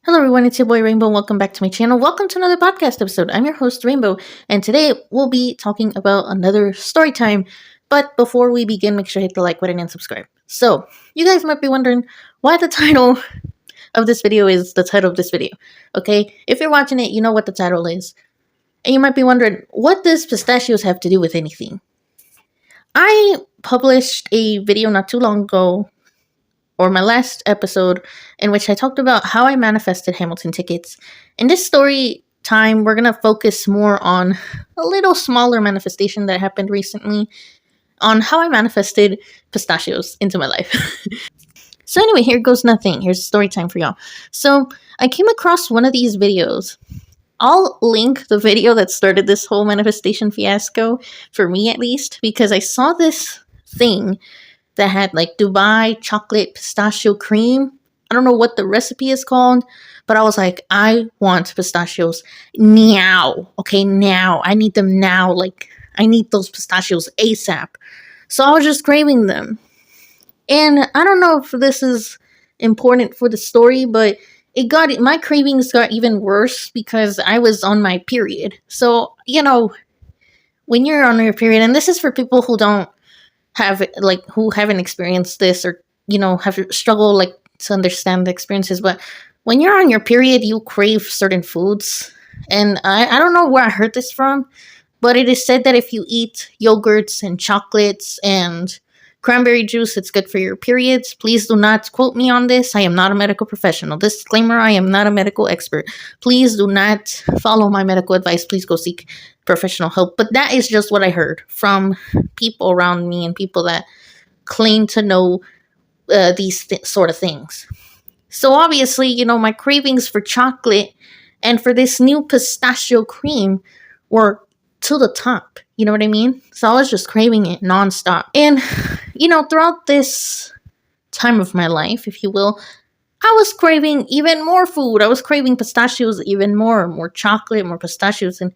Hello everyone, it's your boy Rainbow. Welcome back to my channel. Welcome to another podcast episode. I'm your host Rainbow, and today we'll be talking about another story time. But before we begin, make sure to hit the like button and subscribe. So, you guys might be wondering why the title of this video is the title of this video. Okay? If you're watching it, you know what the title is. And you might be wondering, what does pistachios have to do with anything? I published a video not too long ago, or my last episode, in which I talked about how I manifested Hamilton tickets. In this story time, we're going to focus more on a little smaller manifestation that happened recently, on how I manifested pistachios into my life. So anyway, here goes nothing. Here's story time for y'all. So I came across one of these videos. I'll link the video that started this whole manifestation fiasco, for me at least, because I saw this thing that had like Dubai chocolate pistachio cream. I don't know what the recipe is called, but I was like, I want pistachios now. Okay, now. I need them now. Like, I need those pistachios ASAP. So I was just craving them. And I don't know if this is important for the story, but my cravings got even worse because I was on my period. So, when you're on your period, and this is for people who who haven't experienced this, or have struggled to understand the experiences, but when you're on your period you crave certain foods. And I don't know where I heard this from, but it is said that if you eat yogurts and chocolates and cranberry juice, it's good for your periods. Please do not quote me on this. I am not a medical professional. Disclaimer, I am not a medical expert. Please do not follow my medical advice. Please go seek professional help. But that is just what I heard from people around me and people that claim to know these sort of things. So obviously, my cravings for chocolate and for this new pistachio cream were to the top. You know what I mean? So I was just craving it nonstop. And, throughout this time of my life, if you will, I was craving even more food. I was craving pistachios even more chocolate, more pistachios. And,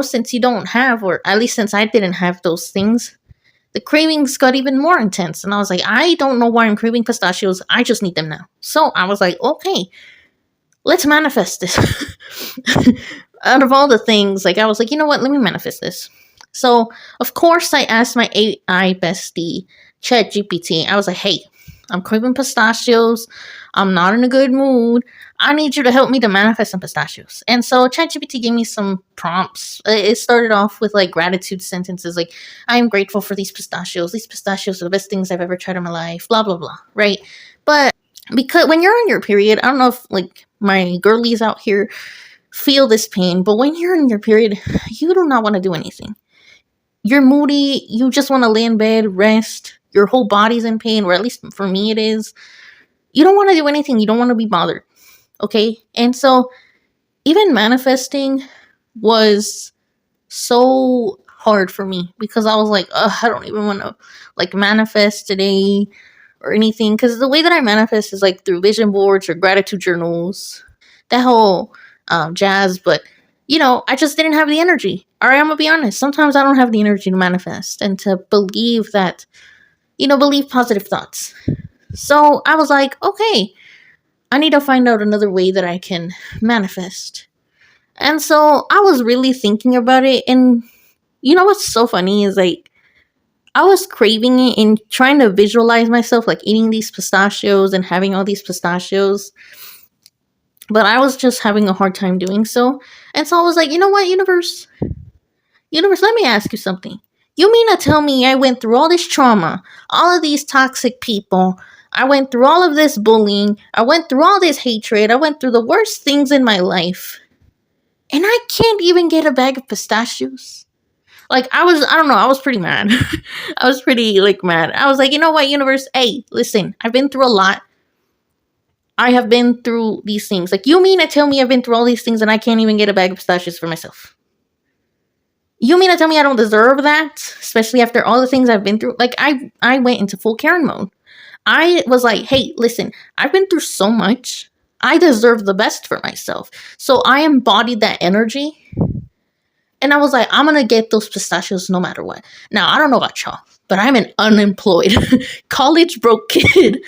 since you don't have, or at least since I didn't have those things, the cravings got even more intense. And I was like, I don't know why I'm craving pistachios. I just need them now. So I was like, okay, let's manifest this. Out of all the things, I was like, you know what? Let me manifest this. So, of course, I asked my AI bestie, ChatGPT. I was like, hey, I'm craving pistachios. I'm not in a good mood. I need you to help me to manifest some pistachios. And so ChatGPT gave me some prompts. It started off with gratitude sentences like, I am grateful for these pistachios. These pistachios are the best things I've ever tried in my life, blah, blah, blah, right? But because when you're on your period, I don't know if my girlies out here feel this pain, but when you're in your period, you do not want to do anything. You're moody. You just want to lay in bed, rest. Your whole body's in pain, or at least for me it is. You don't want to do anything. You don't want to be bothered. Okay? And so even manifesting was so hard for me because I was like, I don't even want to manifest today or anything. Because the way that I manifest is through vision boards or gratitude journals, that whole jazz. But I just didn't have the energy. All right, I'm gonna be honest. Sometimes I don't have the energy to manifest and to believe that, believe positive thoughts. So I was like, okay, I need to find out another way that I can manifest. And so I was really thinking about it. And what's so funny is I was craving it and trying to visualize myself eating these pistachios and having all these pistachios. But I was just having a hard time doing so. And so I was like, you know what, universe? Universe, let me ask you something. You mean to tell me I went through all this trauma, all of these toxic people, I went through all of this bullying, I went through all this hatred, I went through the worst things in my life, and I can't even get a bag of pistachios? I don't know, I was pretty mad. I was pretty, mad. I was like, you know what, universe? Hey, listen, I've been through a lot. I have been through these things. You mean to tell me I've been through all these things and I can't even get a bag of pistachios for myself? You mean to tell me I don't deserve that? Especially after all the things I've been through? I went into full Karen mode. I was like, hey, listen, I've been through so much. I deserve the best for myself. So I embodied that energy. And I was like, I'm going to get those pistachios no matter what. Now, I don't know about y'all, but I'm an unemployed college broke kid.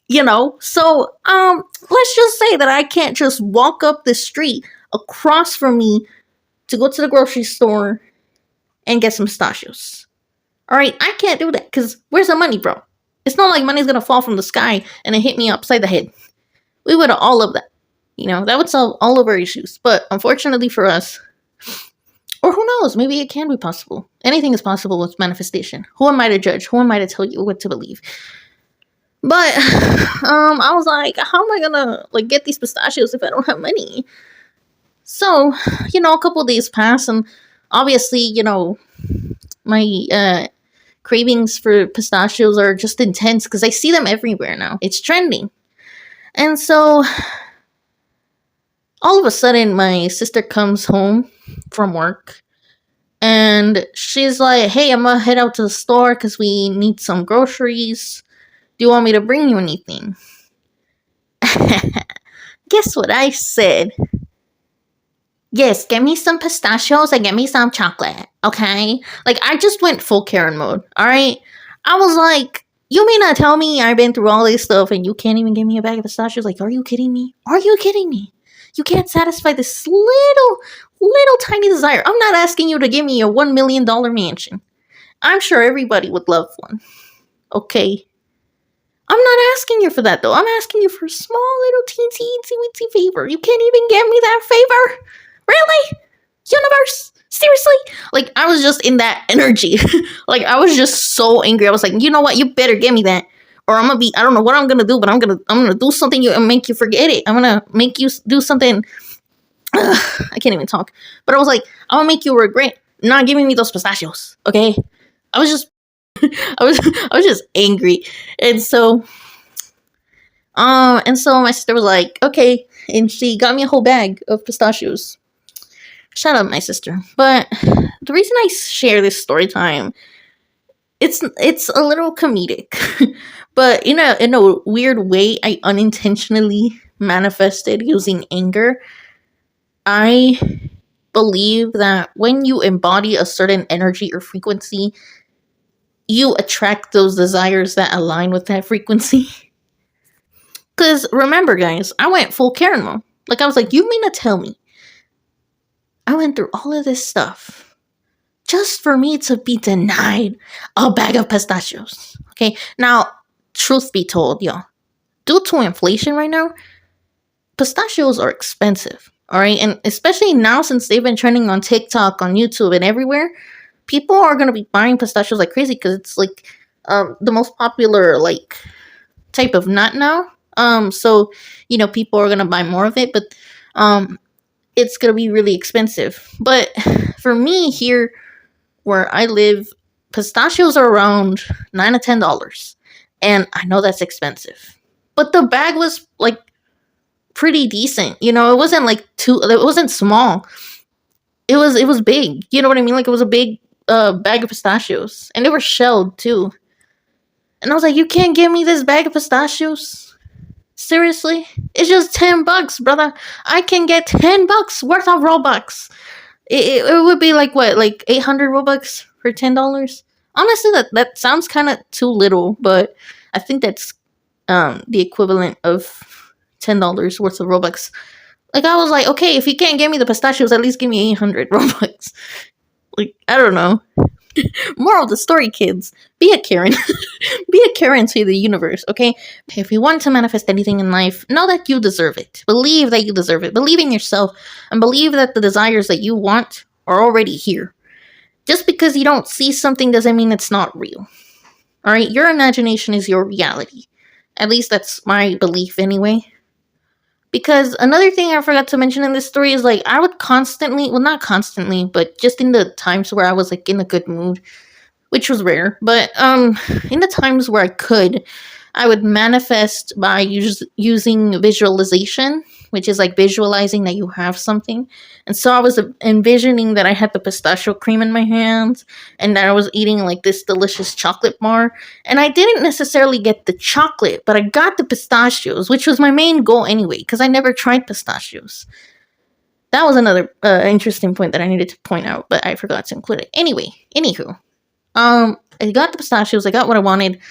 So let's just say that I can't just walk up the street across from me to go to the grocery store and get some pistachios. All right, I can't do that because where's the money, bro? It's not like money's gonna fall from the sky and it hit me upside the head. We would have all of that. That would solve all of our issues. But unfortunately for us, or who knows, maybe it can be possible. Anything is possible with manifestation. Who am I to judge? Who am I to tell you what to believe? But I was like, how am I gonna get these pistachios if I don't have money? So, a couple of days pass, and obviously, my cravings for pistachios are just intense because I see them everywhere now. It's trending. And so all of a sudden my sister comes home from work and she's like, hey, I'm gonna head out to the store because we need some groceries. Do you want me to bring you anything? Guess what I said? Yes, get me some pistachios and get me some chocolate, okay? I just went full Karen mode, alright? I was like, you may not tell me I've been through all this stuff and you can't even give me a bag of pistachios? Are you kidding me? Are you kidding me? You can't satisfy this little tiny desire. I'm not asking you to give me a $1 million mansion. I'm sure everybody would love one, okay? I'm not asking you for that, though. I'm asking you for a small little teensy favor. You can't even give me that favor? Really? Universe? Seriously? I was just in that energy. I was just so angry. I was like, you know what? You better give me that. Or I'm gonna be, I don't know what I'm gonna do, but I'm gonna do something and make you forget it. I'm gonna make you do something. I can't even talk. But I was like, I'm gonna make you regret not giving me those pistachios. Okay? I was just I was just angry. And so my sister was like, okay, and she got me a whole bag of pistachios. Shout out my sister. But the reason I share this story time, it's a little comedic. But in a weird way, I unintentionally manifested using anger. I believe that when you embody a certain energy or frequency, you attract those desires that align with that frequency. Because remember, guys, I went full Karen mode. I was like, you mean to tell me I went through all of this stuff just for me to be denied a bag of pistachios? Okay, now, truth be told, y'all, due to inflation right now, pistachios are expensive. All right, and especially now since they've been trending on TikTok, on YouTube, and everywhere, people are going to be buying pistachios like crazy because it's the most popular type of nut now. So people are going to buy more of it, but it's going to be really expensive. But for me here where I live, pistachios are around $9 to $10, and I know that's expensive, but the bag was pretty decent. It wasn't it wasn't small. It was big. You know what I mean? It was a big bag of pistachios, and they were shelled too. And I was like, you can't give me this bag of pistachios? Seriously? It's just $10, brother. I can get $10 worth of Robux. It would be what, 800 Robux for $10? Honestly, that sounds kind of too little, but I think that's the equivalent of $10 worth of Robux. I was like, okay, if you can't give me the pistachios, at least give me 800 Robux. I don't know. Moral of the story, kids. Be a Karen. Be a Karen to the universe, okay? If you want to manifest anything in life, know that you deserve it. Believe that you deserve it. Believe in yourself, and believe that the desires that you want are already here. Just because you don't see something doesn't mean it's not real. Alright? Your imagination is your reality. At least that's my belief anyway. Because another thing I forgot to mention in this story is I would constantly, well, not constantly, but just in the times where I was in a good mood, which was rare, but in the times where I would manifest by using visualization, which is visualizing that you have something. And so I was envisioning that I had the pistachio cream in my hands and that I was eating this delicious chocolate bar. And I didn't necessarily get the chocolate, but I got the pistachios, which was my main goal anyway, because I never tried pistachios. That was another interesting point that I needed to point out, but I forgot to include it. Anywho, I got the pistachios, I got what I wanted,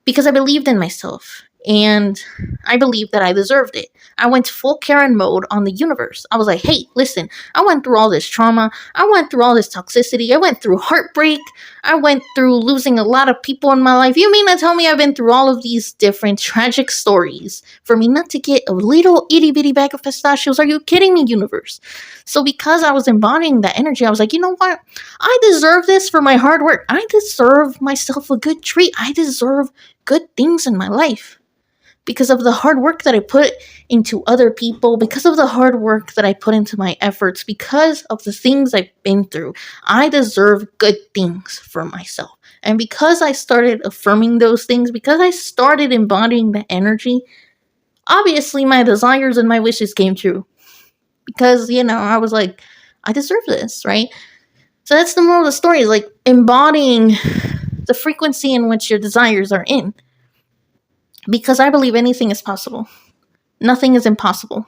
because I believed in myself. And I believe that I deserved it. I went full Karen mode on the universe. I was like, hey, listen, I went through all this trauma. I went through all this toxicity. I went through heartbreak. I went through losing a lot of people in my life. You mean to tell me I've been through all of these different tragic stories for me not to get a little itty bitty bag of pistachios? Are you kidding me, universe? So because I was embodying that energy, I was like, you know what? I deserve this for my hard work. I deserve myself a good treat. I deserve good things in my life because of the hard work that I put into other people, because of the hard work that I put into my efforts, because of the things I've been through. I deserve good things for myself. And because I started affirming those things, because I started embodying the energy, obviously my desires and my wishes came true. Because, I was like, I deserve this, right? So that's the moral of the story, is like embodying the frequency in which your desires are in. Because I believe anything is possible. Nothing is impossible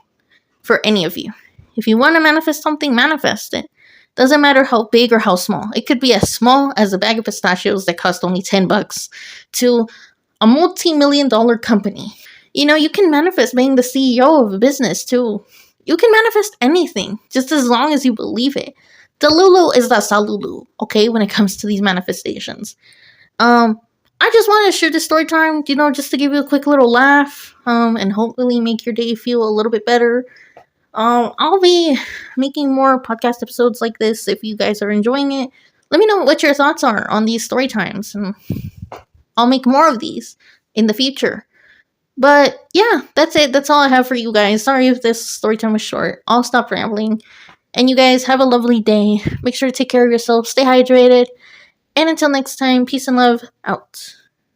for any of you. If you want to manifest something, manifest it. Doesn't matter how big or how small. It could be as small as a bag of pistachios that cost only $10 to a multi-million-dollar company. You can manifest being the CEO of a business too. You can manifest anything, just as long as you believe it. The Lulu is the Salulu, okay, when it comes to these manifestations. I just wanted to share this story time, just to give you a quick little laugh, and hopefully make your day feel a little bit better. I'll be making more podcast episodes like this if you guys are enjoying it. Let me know what your thoughts are on these story times, and I'll make more of these in the future. But yeah, that's it. That's all I have for you guys. Sorry if this story time was short. I'll stop rambling. And you guys have a lovely day. Make sure to take care of yourself. Stay hydrated. And until next time, peace and love out.